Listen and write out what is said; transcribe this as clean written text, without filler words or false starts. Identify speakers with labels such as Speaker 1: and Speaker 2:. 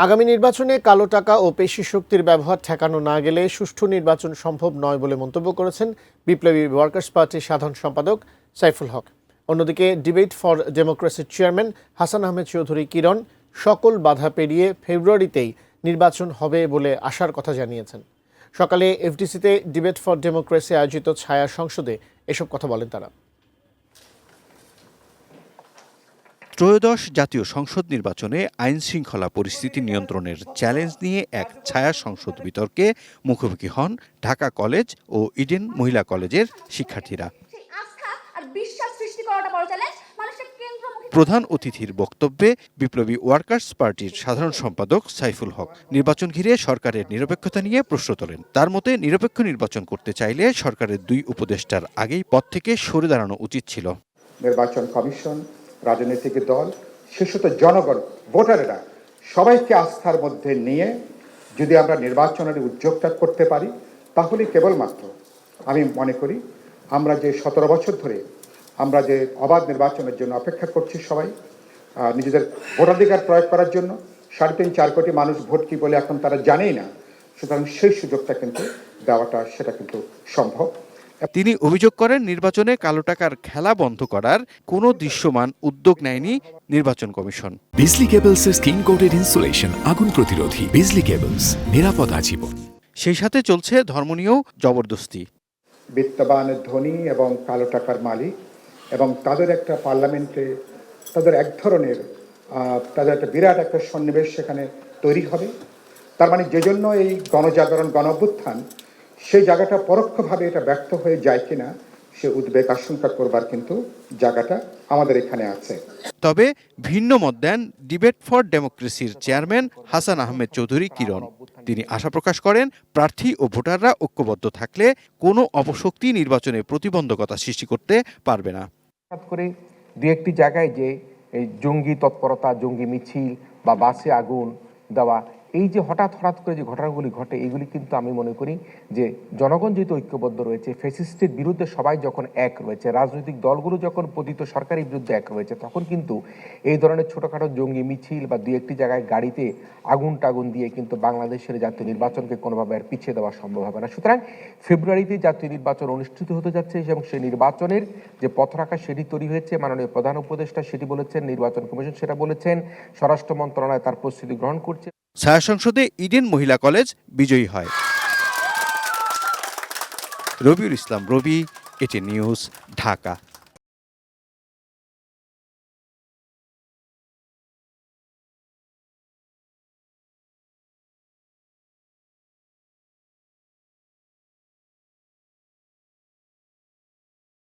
Speaker 1: আগামী নির্বাচনে কালো টাকা ও পেশি শক্তির ব্যবহার ঠেকানো না গেলে সুষ্ঠু নির্বাচন সম্ভব নয় বলে মন্তব্য করেছেন বিপ্লবী ওয়ার্কার্স পার্টির সাধারণ সম্পাদক সাইফুল হক। অন্যদিকে ডিবেট ফর ডেমোক্রেসির চেয়ারম্যান হাসান আহমেদ চৌধুরী কিরণ সকল বাধা পেরিয়ে ফেব্রুয়ারিতেই নির্বাচন হবে বলে আশার কথা জানিয়েছেন। সকালে এফডিসিতে ডিবেট ফর ডেমোক্রেসি আয়োজিত ছায়া সংসদে এসব কথা বলেন তারা।
Speaker 2: ত্রয়োদশ জাতীয় সংসদ নির্বাচনে আইন শৃঙ্খলা পরিস্থিতি নিয়ন্ত্রণের চ্যালেঞ্জ নিয়ে এক ছায়া সংসদ বিতর্কে মুখোমুখি হন ঢাকা কলেজ ও ইডেন মহিলা কলেজের শিক্ষার্থীরা। প্রধান অতিথির বক্তব্যে বিপ্লবী ওয়ার্কার্স পার্টির সাধারণ সম্পাদক সাইফুল হক নির্বাচন ঘিরে সরকারের নিরপেক্ষতা নিয়ে প্রশ্ন তোলেন। তার মতে, নিরপেক্ষ নির্বাচন করতে চাইলে সরকারের দুই উপদেষ্টার আগেই পদ থেকে সরে দাঁড়ানো উচিত ছিল।
Speaker 3: নির্বাচন কমিশন, রাজনৈতিক দল, শেষত জনগণ, ভোটারেরা সবাইকে আস্থার মধ্যে নিয়ে যদি আমরা নির্বাচনের উদ্যোগটা করতে পারি, তাহলে কেবলমাত্র আমি মনে করি আমরা যে 17 বছর ধরে আমরা যে অবাধ নির্বাচনের জন্য অপেক্ষা করছি, সবাই নিজেদের ভোটাধিকার প্রয়োগ করার জন্য 3.5-4 কোটি মানুষ ভোট কি বলে এখন তারা জানেই না। সুতরাং সেই সুযোগটা কিন্তু দেওয়াটা সেটা কিন্তু সম্ভব।
Speaker 2: তিনি অভিযোগ করেন, নির্বাচনে কালো টাকার খেলা বন্ধ করার কোনো দৃশ্যমান উদ্যোগ নেয়নি নির্বাচন কমিশন।
Speaker 4: বিজলি কেবলসের স্কিন কোটেড ইনসুলেশন আগুন প্রতিরোধী। বিজলি কেবলস, নিরাপদ আজীবন।
Speaker 2: সেই সাথে চলছে ধর্মনীয় জবরদস্তি।
Speaker 3: বিত্তবান, ধনী এবং কালো টাকার মালিক এবং তাদের একটা পার্লামেন্টে তাদের এক ধরনের তাদের একটা বিরাট একটা সন্নিবেশ সেখানে তৈরি হবে। তার মানে যে জন্য এই গণজাগরণ, গণ অভ্যুত্থান, সেই জায়গাটা পরোক্ষভাবে এটা ব্যর্থ হয়ে যায় কিনা সে উদ্বেগ আশঙ্কা করবার কিন্তু জায়গাটা আমাদের এখানে আছে।
Speaker 2: তবে ভিন্ন মত দেন ডিবেট ফর ডেমোক্রেসির চেয়ারম্যান হাসান আহমেদ চৌধুরী কিরণ। তিনি আশা প্রকাশ করেন, প্রার্থী ও ভোটাররা ঐক্যবদ্ধ থাকলে কোনো অপশক্তি নির্বাচনে প্রতিবন্ধকতা সৃষ্টি করতে পারবে না।
Speaker 5: হঠাৎ করে দু একটি জায়গায় যে এই জঙ্গি তৎপরতা, জঙ্গি মিছিল বা বাসে আগুন দেওয়া, এই যে হঠাৎ করে যে ঘটনাগুলি ঘটে, এগুলি কিন্তু আমি মনে করি যে জনগণ যেহেতু ঐক্যবদ্ধ রয়েছে, ফ্যাসিস্টের বিরুদ্ধে সবাই যখন এক রয়েছে, রাজনৈতিক দলগুলো যখন পতিত সরকারের বিরুদ্ধে এক রয়েছে, তখন কিন্তু এই ধরনের ছোটোখাটো জঙ্গি মিছিল বা দু একটি জায়গায় গাড়িতে আগুন দিয়ে কিন্তু বাংলাদেশের জাতীয় নির্বাচনকে কোনোভাবে আর পিছিয়ে দেওয়া সম্ভব হবে না। সুতরাং ফেব্রুয়ারিতে জাতীয় নির্বাচন অনুষ্ঠিত হতে যাচ্ছে এবং সেই নির্বাচনের যে পথরেখা সেটি তৈরি হয়েছে। মাননীয় প্রধান উপদেষ্টা সেটি বলেছেন, নির্বাচন কমিশন সেটা বলেছেন, স্বরাষ্ট্র মন্ত্রণালয় তার প্রস্তুতি গ্রহণ করছে।
Speaker 2: ছায়া সংসদে ইডেন মহিলা কলেজ বিজয়ী হয়। রবিউল ইসলাম রবি, এটি নিউজ, ঢাকা।